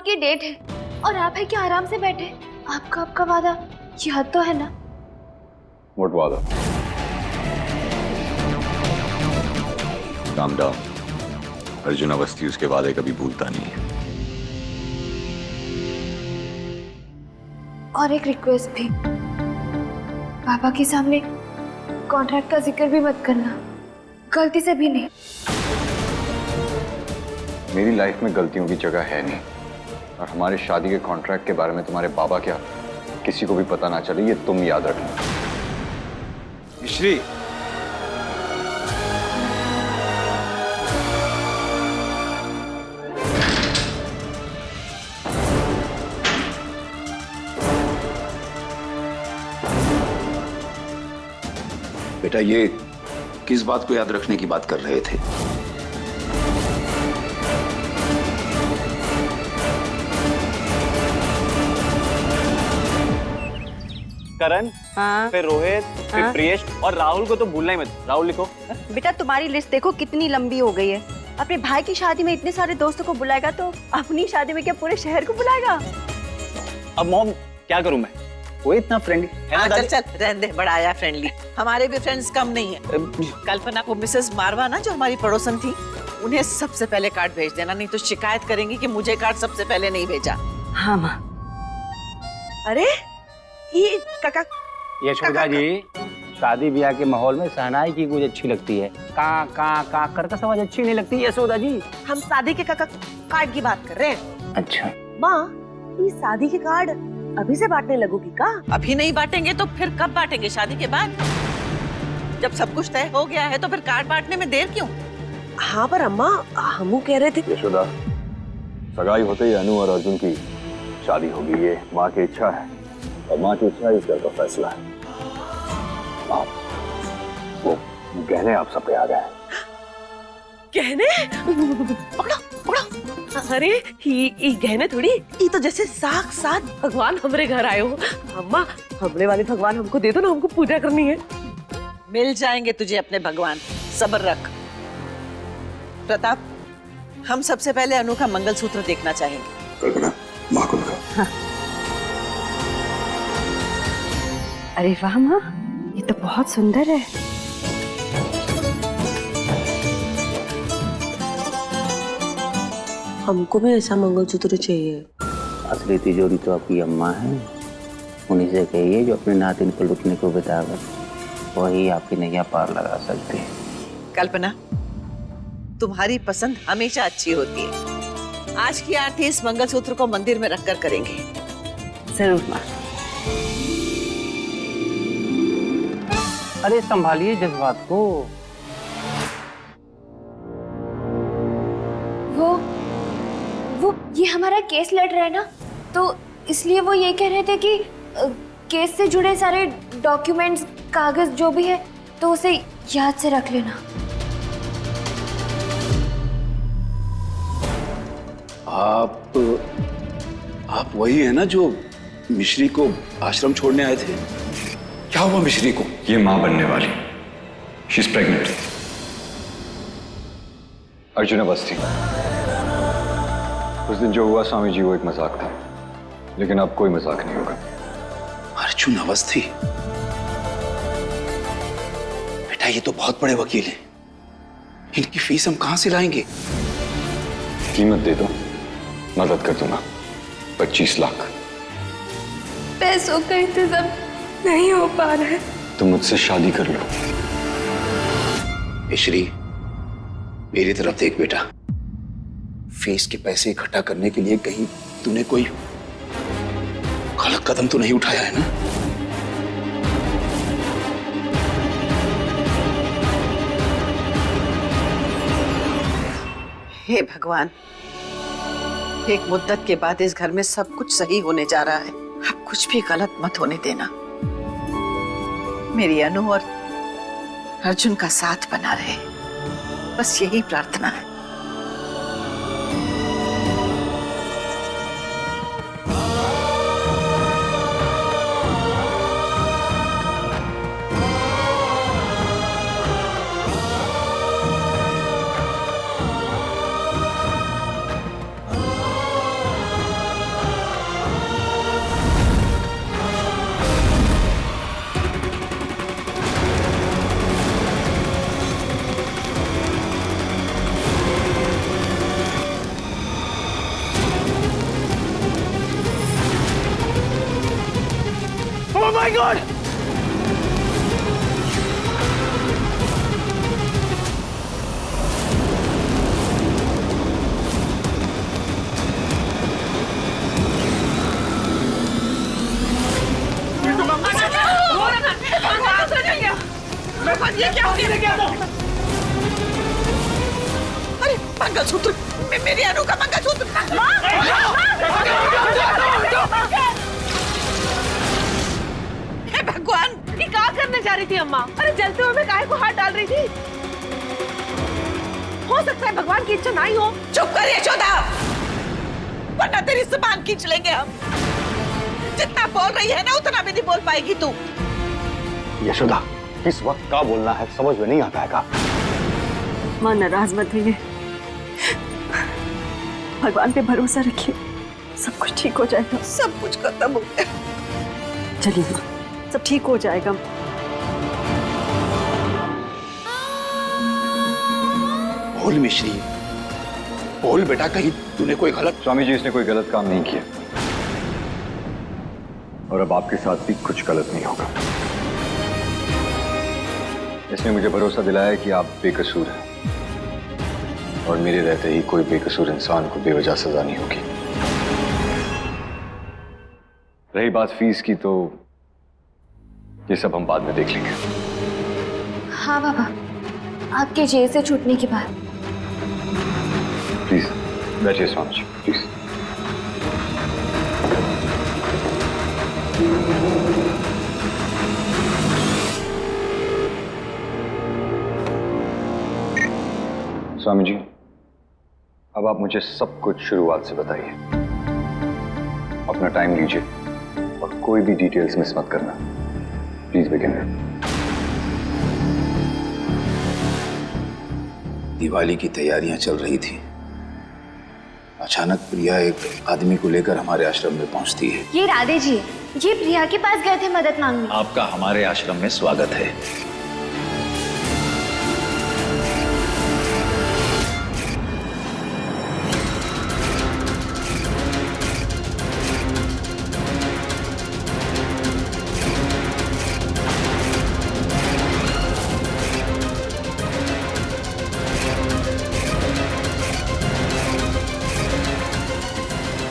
Court की date है और आप है कि आराम से बैठे। आपका वादा याद तो है ना? What वादा? Calm down. अर्जुन अवस्थी उसके वादे कभी भूलता नहीं है। और एक रिक्वेस्ट भी, पापा के सामने कॉन्ट्रैक्ट का जिक्र भी मत करना, गलती से भी नहीं। मेरी लाइफ में गलतियों की जगह है नहीं, और हमारे शादी के कॉन्ट्रैक्ट के बारे में तुम्हारे बाबा क्या किसी को भी पता ना चले, ये तुम याद रखना। मिश्री, बेटा ये किस बात को याद रखने की बात कर रहे थे? करण, फिर रोहित, फिर प्रियेश और राहुल को तो भूलना ही मत। राहुल लिखो। बेटा तुम्हारी लिस्ट देखो कितनी लंबी हो गई है। अपने भाई की शादी में इतने सारे दोस्तों को बुलाएगा तो अपनी शादी में क्या पूरे शहर को बुलाएगा? अब मॉम क्या करूं मैं, वो इतना फ्रेंडली है ना। चल चल रहने दे, बड़ा आया फ्रेंडली। हमारे भी फ्रेंड्स कम नहीं है। कल्पना को मिसेस मारवा ना, जो हमारी पड़ोसन थी, उन्हें सबसे पहले कार्ड भेज देना, नहीं तो शिकायत करेंगी कि मुझे कार्ड सबसे पहले नहीं भेजा। हाँ माँ। अरे ये काका। यशोदा जी, शादी ब्याह के माहौल में शहनाई की गूंज अच्छी लगती है, का कर का समझ अच्छी नहीं लगती यशोदा जी। हम शादी के काका कार्ड की बात कर रहे हैं। अच्छा माँ, ये शादी के कार्ड अभी से बांटने लगोगी का? अभी नहीं बांटेंगे तो फिर कब बांटेंगे? शादी के बाद? जब सब कुछ तय हो गया है तो फिर कार्ड बांटने में देर क्यों? हाँ पर अम्मा, हम कह रहे थे यशोदा, सगाई होते ही अनु और अर्जुन की शादी होगी, ये माँ की इच्छा है और माँ की इच्छा इस घर का फैसला है। आप वो गहने आप सब पे आ गए। गहने? पकड़ो पकड़ो। अरे ये गहने थोड़ी, ये तो जैसे साक्षात भगवान हमारे घर आए हो। अम्मा, हमरे वाले भगवान हमको दे दो ना, हमको पूजा करनी है। मिल जाएंगे तुझे अपने भगवान, सब्र रख। प्रताप, हम सबसे पहले अनु का मंगलसूत्र देखना चाहेंगे। कल्पना, माँ को दिखाओ। अरे वाह माँ, ये तो बहुत सुंदर है। हमको भी ऐसा मंगलसूत्र चाहिए। असली तिजोरी तो आपकी अम्मा है, उन्हीं से कहिए जो अपने नातिन को लुटने को बतावे, वही आपकी नैया पार लगा सकते हैं। कल्पना, तुम्हारी पसंद हमेशा अच्छी होती है। आज की आरती इस मंगलसूत्र को मंदिर में रखकर करेंगे। जरूर माँ। अरे संभालिए जज्बात को। वो ये हमारा केस लड़ रहा है ना, तो इसलिए वो ये कह रहे थे कि केस से जुड़े सारे डॉक्यूमेंट्स, कागज जो भी है, तो उसे याद से रख लेना। आप वही है ना जो मिश्री को आश्रम छोड़ने आए थे? क्या हुआ मिश्री को? ये माँ बनने वाली, she is pregnant. Arjun Awasthi, उस दिन जो हुआ स्वामी जी वो एक मजाक था, लेकिन अब कोई मजाक नहीं होगा। अर्जुन अवस्थी? बेटा ये तो बहुत बड़े वकील हैं, इनकी फीस हम कहां से लाएंगे? कीमत दे दो, मदद कर दूंगा। 25 लाख। पैसों का इंतजाम नहीं हो पा रहा है। तुम मुझसे शादी कर लो। मिश्री, मेरी तरफ देख बेटा, फीस के पैसे इकट्ठा करने के लिए कहीं तूने कोई गलत कदम तो नहीं उठाया है ना? हे भगवान, एक मुद्दत के बाद इस घर में सब कुछ सही होने जा रहा है। अब कुछ भी गलत मत होने देना। मेरी अनु और अर्जुन का साथ बना रहे, बस यही प्रार्थना है। गॉड! ये क्या हो गया? अरे मंगलसूत्र, मेरी अनु का मंगलसूत्र। हे भगवान, ये क्या करने जा रही थी अम्मा? अरे जलते हुए मैं काहे को हाथ डाल रही थी? हो सकता है भगवान की इच्छा ना ही हो। चुप कर यशोदा, वरना तेरी जुबान खींच लेंगे हम। जितना बोल रही है ना उतना भी नहीं बोल पाएगी तू। यशोदा, किस वक्त क्या बोलना है समझ में नहीं आता है का? माँ नाराज मत होइए, भगवान पे भरोसा रखिए, सब कुछ ठीक हो जाएगा। सब कुछ खत्म हो गया। चलिए माँ, सब ठीक हो जाएगा। बोल मिश्री, बोल बेटा, कहीं तूने कोई गलत? स्वामी जी, इसने कोई गलत काम नहीं किया और अब आपके साथ भी कुछ गलत नहीं होगा। इसने मुझे भरोसा दिलाया कि आप बेकसूर हैं और मेरे रहते ही कोई बेकसूर इंसान को बेवजह सजा नहीं होगी। रही बात फीस की, तो ये सब हम बाद में देख लेंगे। हाँ बाबा, आपके जेल से छूटने के बाद। प्लीज बैठिए स्वामी जी, प्लीज। स्वामी जी, अब आप मुझे सब कुछ शुरुआत से बताइए। अपना टाइम लीजिए और कोई भी डिटेल्स मिस मत करना। Please begin. दिवाली की तैयारियां चल रही थी। अचानक प्रिया एक आदमी को लेकर हमारे आश्रम में पहुंचती है। ये राधे जी है, ये प्रिया के पास गए थे मदद मांगने। आपका हमारे आश्रम में स्वागत है।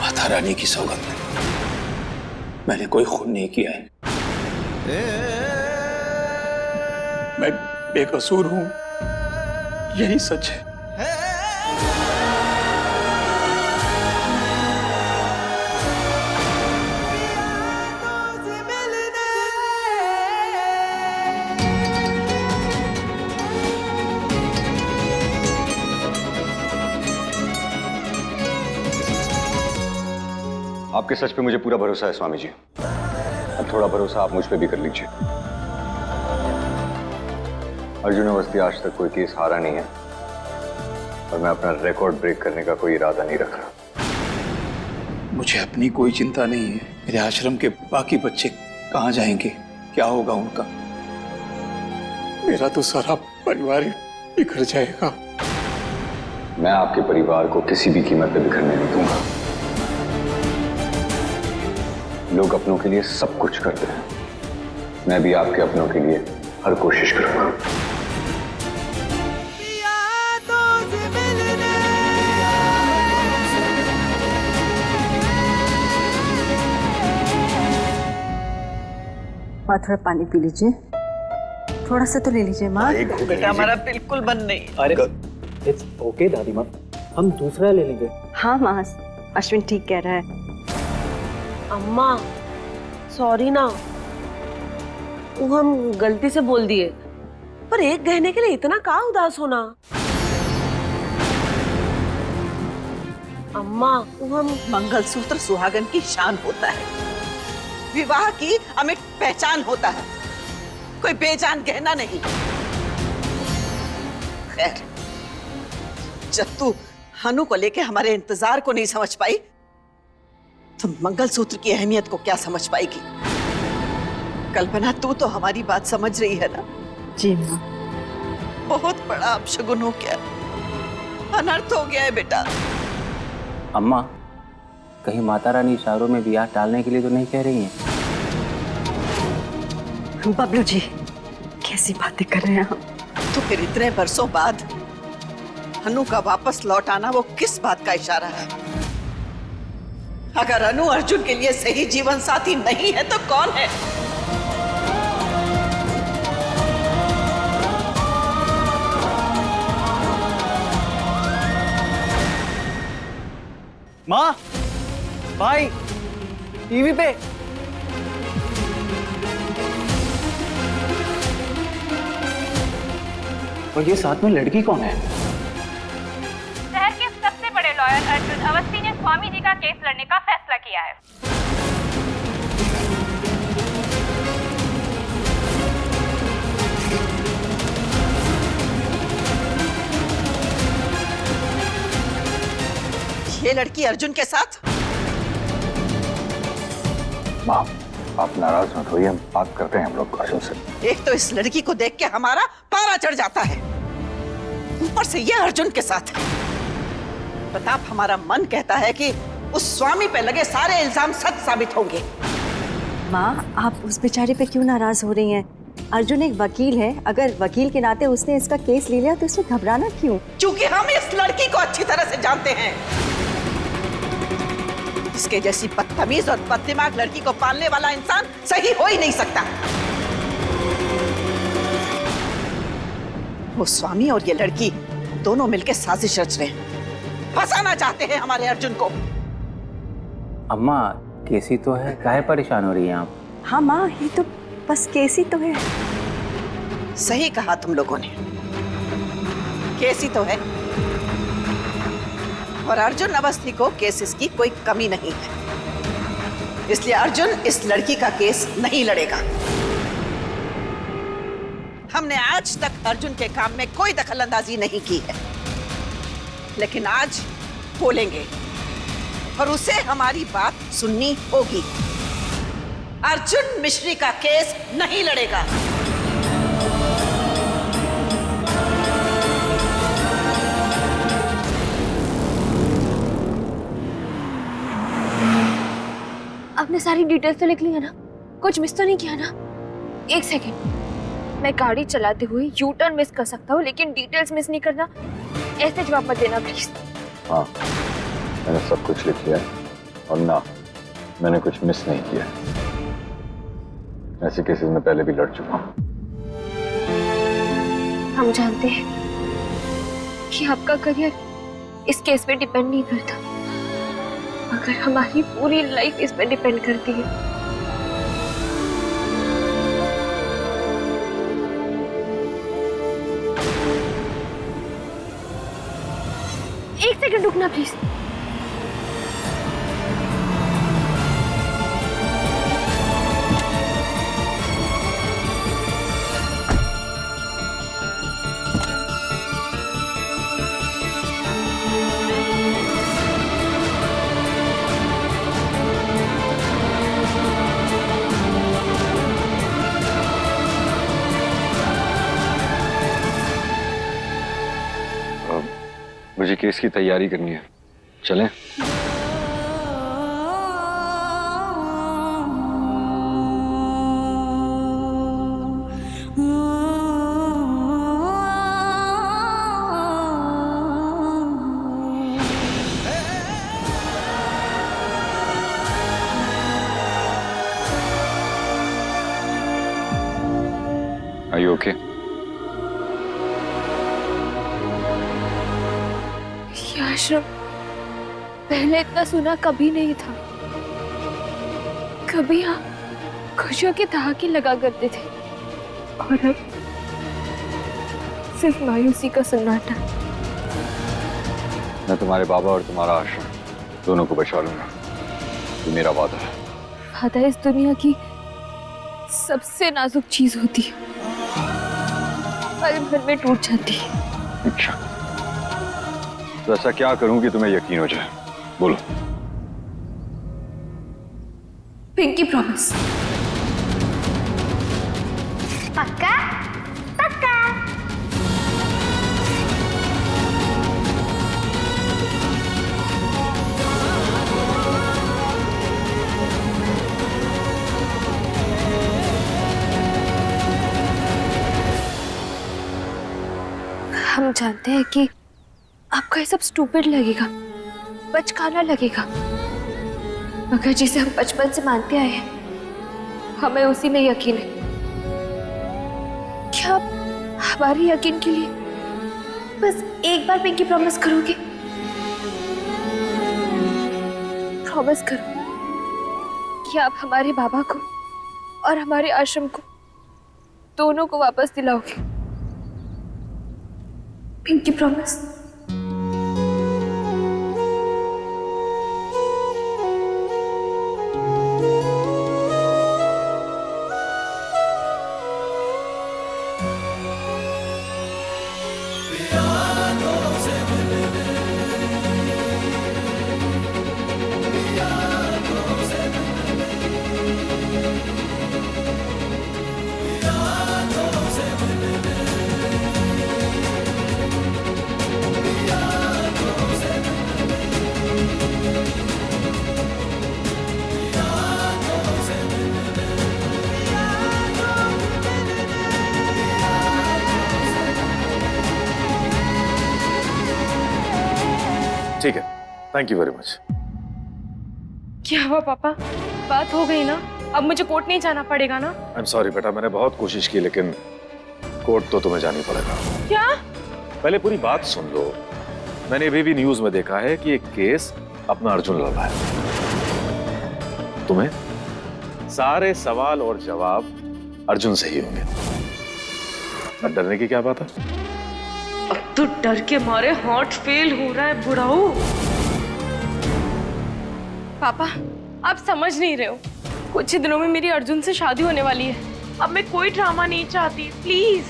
माता रानी की सौगंध, मैंने कोई खून नहीं किया है। मैं बेकसूर हूं, यही सच है। आपके सच पे मुझे पूरा भरोसा है स्वामी जी। अब थोड़ा भरोसा आप मुझ पे भी कर लीजिए। अर्जुन अवस्थी आज तक कोई केस हारा नहीं है और मैं अपना रिकॉर्ड ब्रेक करने का कोई इरादा नहीं रख रहा। मुझे अपनी कोई चिंता नहीं है। मेरे आश्रम के बाकी बच्चे कहाँ जाएंगे, क्या होगा उनका? मेरा तो सारा परिवार बिखर जाएगा। मैं आपके परिवार को किसी भी कीमत पे बिखरने नहीं दूंगा। लोग अपनों के लिए सब कुछ करते हैं, मैं भी आपके अपनों के लिए हर कोशिश करूंगा। माँ थोड़ा पानी पी लीजिए, थोड़ा सा तो ले लीजिए माँ। बेटा हमारा बिल्कुल मन नहीं। अरे इट्स ओके दादी माँ, हम दूसरा ले लेंगे। हाँ माँ, अश्विन ठीक कह रहा है। अम्मा सॉरी ना, वो हम गलती से बोल दिए, पर एक गहने के लिए इतना का उदास होना। अम्मा वो हम मंगलसूत्र सुहागन की शान होता है, विवाह की अमिट पहचान होता है, कोई बेजान गहना नहीं। खैर, जब तू हनु को लेके हमारे इंतजार को नहीं समझ पाई, तो मंगलसूत्र की अहमियत को क्या समझ पाएगी? कल्पना, तू तो हमारी बात समझ रही है ना? जी माँ। बहुत बड़ा अपशगुन हो गया, अनर्थ हो गया है बेटा। अम्मा, कहीं माता रानी इशारों में ब्याह टालने के लिए तो नहीं कह रही हैं? बबलू जी, कैसी बातें कर रहे हैं आप? तो फिर इतने बरसों बाद अनु का वापस लौट आना वो किस बात का इशारा है? अगर अनु अर्जुन के लिए सही जीवन साथी नहीं है तो कौन है? माँ, भाई, टीवी पे। और ये साथ में लड़की कौन है? शहर के सबसे बड़े लॉयर अर्जुन अवस्थी ने स्वामी जी का केस लड़ने का फैसला किया है। ये लड़की अर्जुन के साथ? माँ, आप नाराज मत होइए, हम बात करते हैं हम लोग अर्जुन से। एक तो इस लड़की को देख के हमारा पारा चढ़ जाता है, ऊपर से ये अर्जुन के साथ। प्रताप, हमारा मन कहता है कि उस स्वामी पे लगे सारे इल्जाम सच साबित होंगे। माँ, आप उस बेचारे पे क्यों नाराज हो रही हैं? अर्जुन एक वकील है, अगर वकील के नाते उसने इसका केस ले लिया तो इसमें घबराना क्यों? क्योंकि हम इस लड़की को अच्छी तरह से जानते हैं। इसके जैसी बदतमीज और बददिमाग लड़की को पालने वाला इंसान सही हो ही नहीं सकता। वो स्वामी और ये लड़की दोनों मिलकर साजिश रच रहे हैं, फंसाना चाहते हैं हमारे अर्जुन को। अम्मा, कैसी तो है, काहे परेशान हो रही हैं आप? हाँ माँ, ये तो बस केस ही तो है। सही कहा तुम लोगों ने, केस ही तो है। और अर्जुन अवस्थी को केसेस की कोई कमी नहीं है, इसलिए अर्जुन इस लड़की का केस नहीं लड़ेगा। हमने आज तक अर्जुन के काम में कोई दखलंदाजी नहीं की है, लेकिन आज बोलेंगे और उसे हमारी बात सुननी होगी। अर्जुन मिश्री का केस नहीं लड़ेगा। आपने सारी डिटेल्स तो लिख ली है ना? कुछ मिस तो नहीं किया ना? एक सेकेंड, मैं गाड़ी चलाते हुए यू टर्न मिस कर सकता हूँ, लेकिन डिटेल्स मिस नहीं करना। ऐसे जवाब मत देना प्लीज। हाँ, मैंने सब कुछ लिख लिया है और ना, मैंने कुछ मिस नहीं किया। ऐसे केसेस में पहले भी लड़ चुका हूँ। हम जानते हैं कि आपका करियर इस केस पे डिपेंड नहीं करता, मगर हमारी पूरी लाइफ इस पे डिपेंड करती है। एक सेकंड रुकना प्लीज। मुझे केस की तैयारी करनी है, चलें? Are you okay? ये आश्रम पहले इतना सुना कभी नहीं था। कभी आप खुशियों की ठहाके लगा करते थे और अब सिर्फ मायूसी का सन्नाटा। मैं तुम्हारे बाबा और तुम्हारा आश्रम दोनों को बचा लूंगा, ये मेरा वादा है। वादा इस दुनिया की सबसे नाजुक चीज होती है, पल भर में टूट जाती है। अच्छा, तो ऐसा क्या करूं कि तुम्हें यकीन हो जाए? बोलो। Pinky promise. पक्का? पक्का। जानते हैं कि आपको ये सब स्टूपिड लगेगा, बचकाना लगेगा, मगर जिसे हम बचपन से मानते आए हैं हमें उसी में यकीन है। क्या आप हमारे यकीन के लिए बस एक बार पिंकी प्रॉमिस करोगे? प्रॉमिस करो कि आप हमारे बाबा को और हमारे आश्रम को दोनों को वापस दिलाओगे। Pinky promise. ठीक है, थैंक यू वेरी मच। क्या हुआ पापा, बात हो गई ना? अब मुझे कोर्ट नहीं जाना पड़ेगा ना? आई एम सॉरी बेटा, मैंने बहुत कोशिश की लेकिन कोर्ट तो तुम्हें जाना ही पड़ेगा। क्या? पहले पूरी बात सुन लो। मैंने अभी भी न्यूज में देखा है कि एक केस अपना अर्जुन लड़ रहा है। तुम्हें सारे सवाल और जवाब अर्जुन से ही होंगे। अब डरने की क्या बात है? अब तो डर के मारे हार्ट फेल हो रहा है बुढ़ाऊ। पापा, आप समझ नहीं रहे हो, कुछ ही दिनों में मेरी अर्जुन से शादी होने वाली है। अब मैं कोई ड्रामा नहीं चाहती, प्लीज।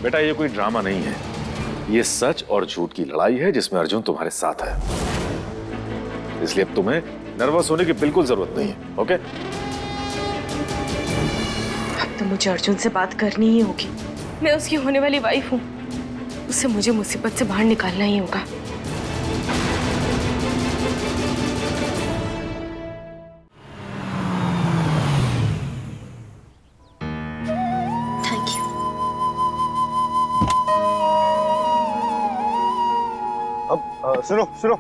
बेटा ये कोई ड्रामा नहीं है, ये सच और झूठ की लड़ाई है जिसमें अर्जुन तुम्हारे साथ है। इसलिए अब तुम्हें नर्वस होने की बिल्कुल जरूरत नहीं है, ओके? अब तो मुझे अर्जुन से बात करनी ही होगी। मैं उसकी होने वाली वाइफ हूँ, उसे मुझे मुसीबत से बाहर निकालना ही होगा। Thank you. अब सुनो सुनो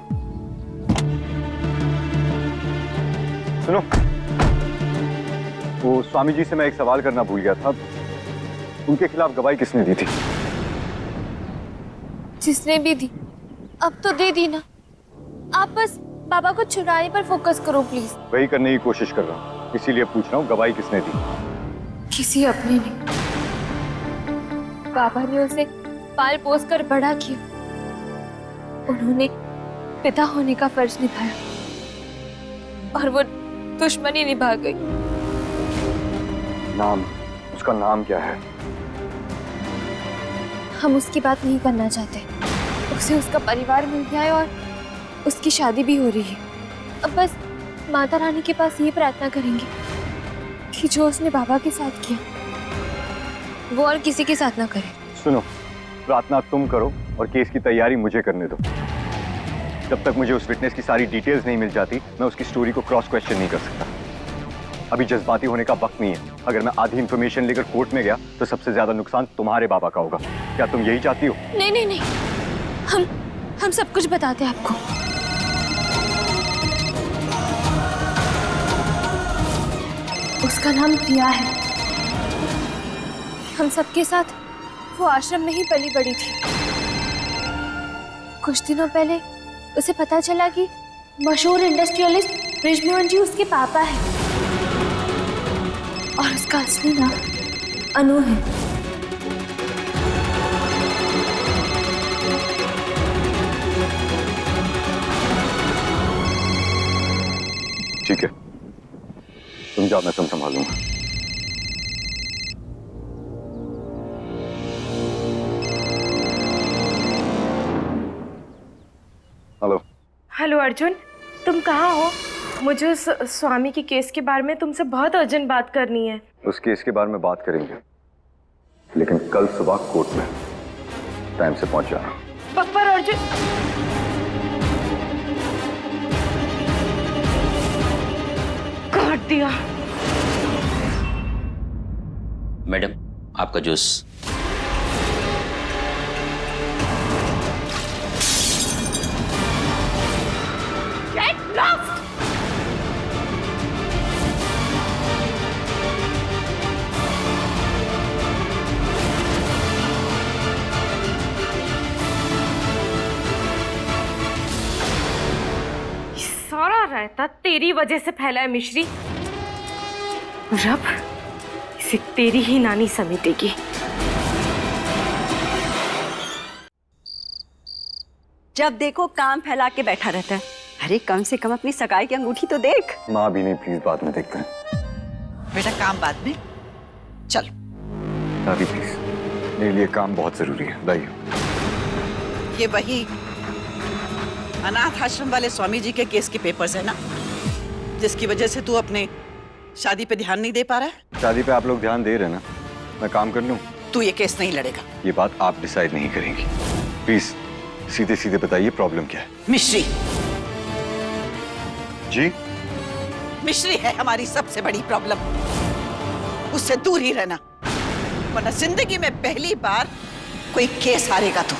सुनो, वो स्वामी जी से मैं एक सवाल करना भूल गया था। उनके खिलाफ गवाही किसने दी थी? जिसने भी दी, अब तो दे दी ना। आप बस बाबा को छुड़ाने पर फोकस करो प्लीज। वही करने की कोशिश कर रहा हूँ, इसीलिए पूछ रहा हूँ गवाही किसने दी? किसी अपने ने। बाबा ने उसे पाल पोस कर बड़ा किया, उन्होंने पिता होने का फर्ज निभाया और वो दुश्मनी निभा गई। नाम, उसका नाम क्या है? हम उसकी बात नहीं करना चाहते। उसे उसका परिवार मिल गया है और उसकी शादी भी हो रही है। अब बस माता रानी के पास ये प्रार्थना करेंगे कि जो उसने बाबा के साथ किया वो और किसी के साथ ना करे। सुनो, प्रार्थना तुम करो और केस की तैयारी मुझे करने दो। जब तक मुझे उस विटनेस की सारी डिटेल्स नहीं मिल जाती, मैं उसकी स्टोरी को क्रॉस क्वेश्चन नहीं कर सकता। अभी जज्बाती होने का वक्त नहीं है। अगर मैं आधी इंफॉर्मेशन लेकर कोर्ट में गया तो सबसे ज्यादा नुकसान तुम्हारे बाबा का होगा। क्या तुम यही चाहती हो? नहीं नहीं नहीं, हम सब कुछ बताते हैं आपको। उसका नाम प्रिया है। हम सबके साथ वो आश्रम में ही पली बड़ी थी। कुछ दिनों पहले उसे पता चला कि मशहूर इंडस्ट्रियलिस्ट बृजमोहन जी उसके पापा हैं और उसका असली नाम अनु है। ठीक है, तुम जाओ, मैं तुम संभालूंगा। हेलो। हेलो अर्जुन, तुम कहाँ हो? मुझे उस स्वामी के केस के बारे में तुमसे बहुत अर्जेंट बात करनी है। उस केस के बारे में बात करेंगे, लेकिन कल सुबह कोर्ट में टाइम से पहुंच जाना। पर अर्जुन, काट दिया। मैडम, आपका जूस। सारा रायता तेरी वजह से फैला है मिश्री। रब इसे तेरी ही नानी समेटेगी। जब देखो काम फैला के बैठा रहता है। अरे कम से कम अपनी सगाई की अंगूठी तो देख। माँ भी नहीं, प्लीज बाद में देखते हैं। बेटा काम बाद में, चल। दादी प्लीज, मेरे लिए काम बहुत जरूरी है। लाइए। ये वही अनाथ आश्रम वाले स्वामी जी के केस के पेपर्स है ना, जिसकी वजह से तू अपने शादी पे ध्यान नहीं दे पा रहा है। शादी पे आप लोग ध्यान दे रहे हैं ना, मैं काम कर लूं? तू ये केस नहीं लड़ेगा। ये बात आप डिसाइड नहीं करेंगी। प्लीज सीधे सीधे बताइए प्रॉब्लम क्या है। मिश्री। जी? मिश्री है हमारी सबसे बड़ी प्रॉब्लम। उससे दूर ही रहना, वरना जिंदगी में पहली बार कोई केस हारेगा तू।